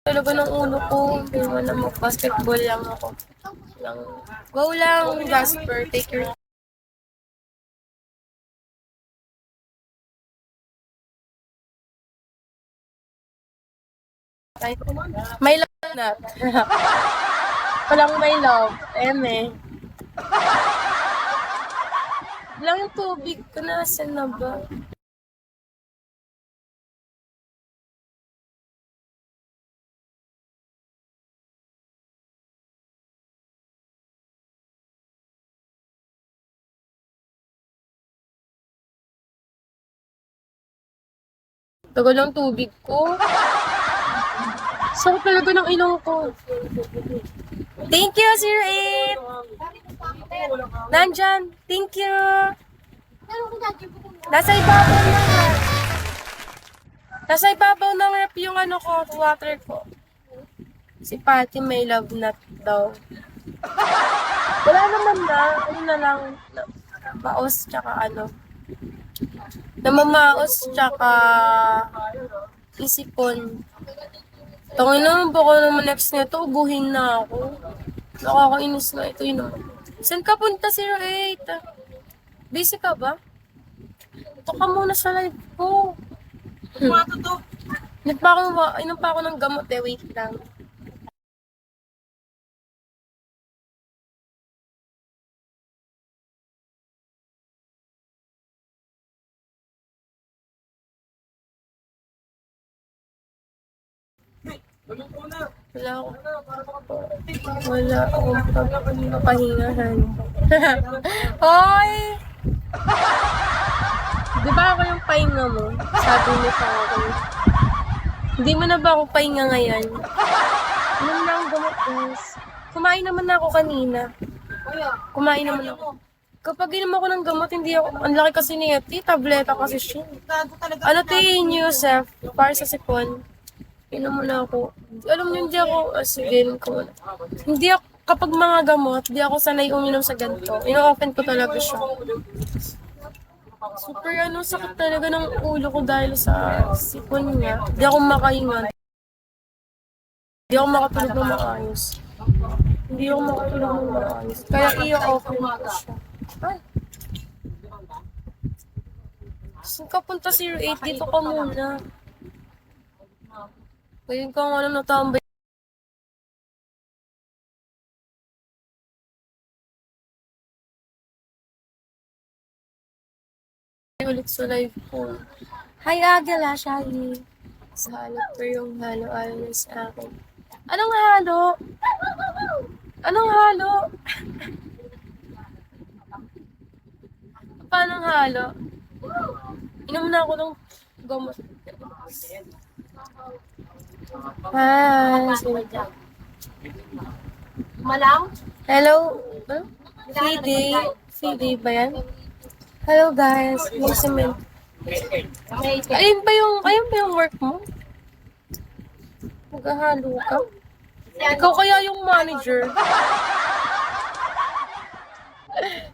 talaga ng ulo ko. Hindi naman na mag-basketball lang ako. Lang. Go lang, Jasper. Take your time. May love na. Walang may love. Eme. Lang yung tubig ko, nasan na ba? Tagal ng tubig ko. Sakit talaga ng ilong ko. Thank you, Sir 8! Nandyan. Thank you. Nasa ibabaw ng rep. Nasa ibabaw ng rep yung ano ko, water ko. Si Patty may love nut daw. Wala naman na. Ano na lang. Maos tsaka ano. Namamaos tsaka isipon. Tangin naman baka naman next nito, ubuhin na ako. Nakakainis na ito yun. Saan ka punta, 08? Busy ka ba? Ito ka muna sa live ko. Inom pa ako ng gamot eh, wait lang. Wala akong papahingahan. Hoy! Di ba ako yung pahinga mo? Sabi mo sa akin. Hindi mo na ba ako pahinga ngayon? Inom na ang gamot, guys. Kumain naman na ako kanina. Kumain naman ako. Kapag inom ako ng gamot, hindi ako, ang laki kasi niya, tableta kasi siya. Ano tingin niyo, Seth? Para sa sipon. Inom mo na ako. Alam niyo, hindi ako, sige, ko. Hindi ako, kapag mga gamot, hindi ako sanay uminom sa ganito. Ino-open ko talaga siya. Super sakit talaga ng ulo ko dahil sa sipon niya. Hindi ako makahinga. Hindi ako makatulog ng maayos. Hindi ako makatulog ng maayos. Kaya i-open ko siya. Ay. Saan ka punta, 08? Dito ka muna. Ngayon kang natambay. Ulit sa live ko. Hi, Agala, Shaggy. Sa halo ko yung halo-halo sa akin. Anong halo? Anong halo? Paano halo? Inom na ako ng gamot. Hi. Malang? Hello? Fide? Fide ba yan? Hello guys. Ayun ba yung work mo? Maghahalo ka? Ikaw kaya yung manager?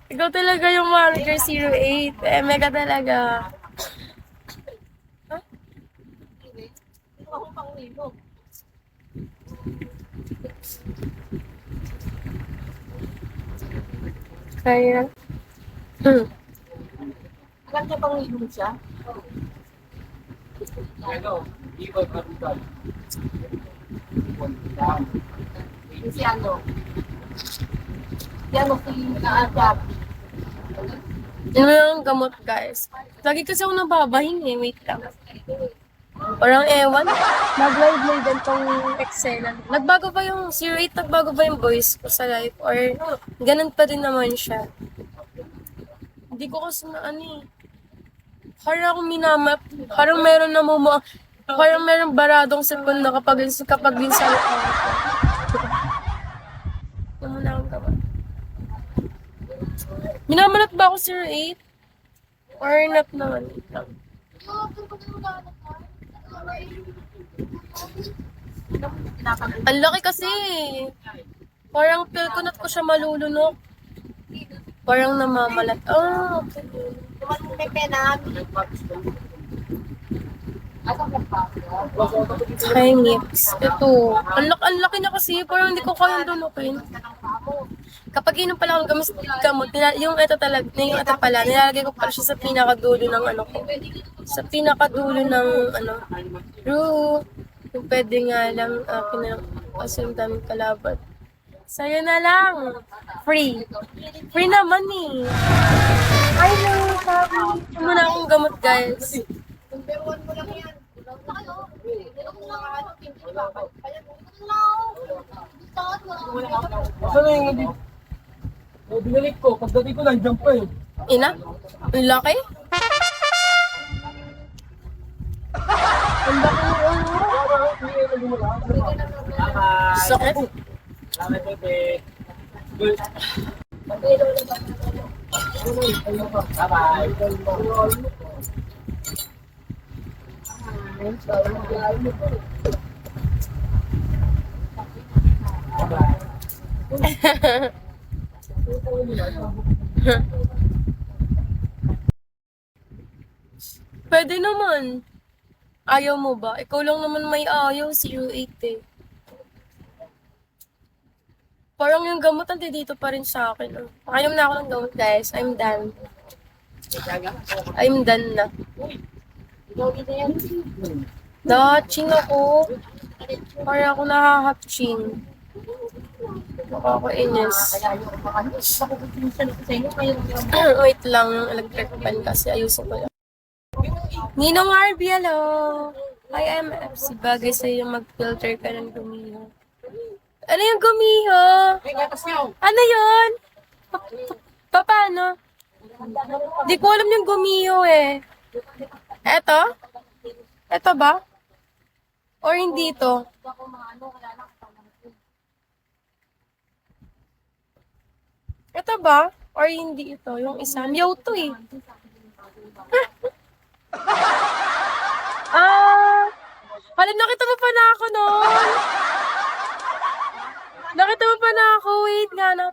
Ikaw talaga yung manager, 08. Mega talaga. Huh? Kaya. Alam niya bang ilong siya? Si ano? Si ano si Naagap? Yun yung gamot, guys. Lagi kasi ako nababahing eh. Wait lang. Parang ewan. Nag-live din tong Excel. Nagbago ba yung 08? Nagbago ba yung voice ko sa live? Or ganun pa din naman siya? Hindi ko kasi na ano eh. Parang akong minamap. Parang meron na parang meron baradong sipon na kapag minsan ako. Ano mo na akong gamot. Minamanap ba ako 08? Or not naman? Ang laki kasi. Parang feel ko not ko siya malulunok. Parang namamalat. Oh, okay. May pena. Hangix. Ito. Ang laki na kasi. Parang hindi ko kayang dunukin. Kapag inom pala akong gamot, yung ito talaga, yung ito pala, nilalagay ko pala siya sa pinakadulo ng ano ko. Sa pinakadulo ng ano, Roo. Yung pwede nga lang, kasi yung daming kalaban. Sa'yo na lang. Free. Free naman eh. I know, sabi. Muna akong gamot, guys. Saan na yung hindi? Binalik ko, pagdating ko nandiyan pa eh. Ina? Ang laki? Ang laki ng ano? Sakit? Pwede naman. Ayaw mo ba? Ikaw lang naman may ayaw, 08 eh. Parang yung gamot dito pa rin sa akin. Oh. Pakainom na ako ng gamot, guys. I'm done. I'm done na. Nahatching ako. Parang ako nahahatching. Nakakainis. Wait lang, yung electric fan kasi ayusin ko lang. Ninong RB, hello! Hi, MFC. Bagay sa'yo mag-filter ka ng gumiho. Ano yung gumiho? Ano yun? Paano? Di ko alam yung gumiho eh. Eto? Eto ba? Or hindi to? Ito ba? Or hindi ito? Yung isa? Meow to eh. Halim, nakita mo pa na ako noon. Nakita mo pa na ako. Wait nga na.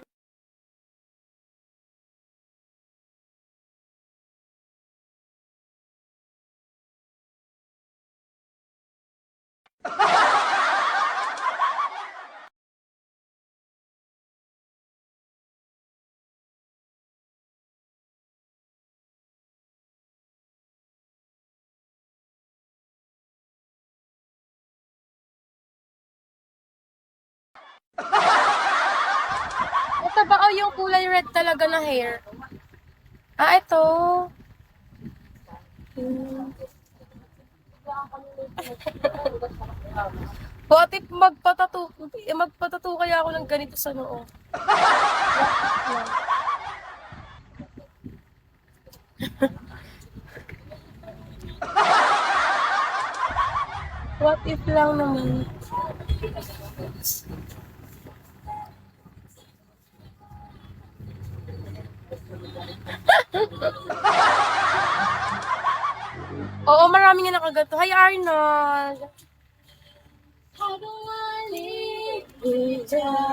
Ito ba o yung kulay red talaga na hair? Ito. What if magpatato kaya ako ng ganito sa noo? What if lang naman? Oo, marami nga nakaganto. Hi, Arnold!